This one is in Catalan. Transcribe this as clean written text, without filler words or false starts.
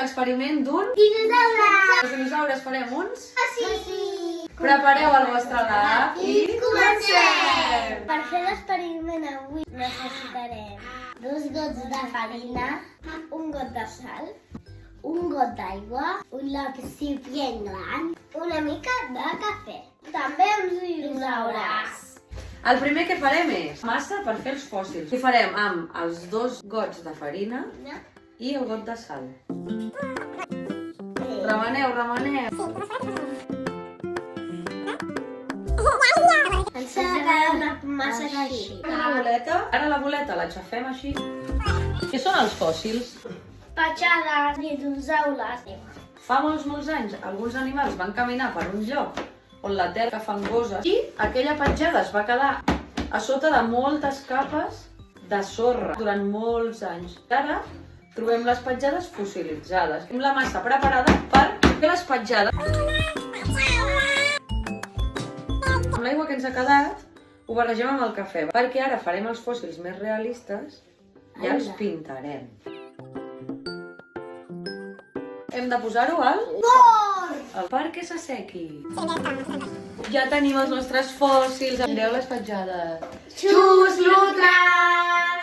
l'experiment d'un Dinosaure! Els dinosaures farem uns? Sí! Prepareu el vostre lab i comencem! Per fer l'experiment avui necessitarem 2 gots de farina, un got de sal, un got d'aigua, un recipient gran, una mica de cafè. També uns dinosaures. el primer que farem és massa per fer els fòssils. Ho farem amb els 2 gots de farina i el got de sal. Remeneu, remeneu. Ens ha de quedar una massa així. Una boleta. Ara la boleta l'aixafem així. Què són els fòssils? Petjades, dinosaures. Fa molts anys, alguns animals van caminar per un lloc on la terra fangosa i aquella petjada es va quedar a sota de moltes capes de sorra durant molts anys. Ara trobem les petjades fossilitzades. Tenim la massa preparada per fer les petjades. Amb l'aigua que ens ha quedat ho barregem amb el cafè, perquè ara farem els fòssils més realistes i els pintarem. Hem de posar-ho al forn perquè s'assequi. Ja tenim els nostres fòssils. Mireu les petjades. Xus, l'ultra!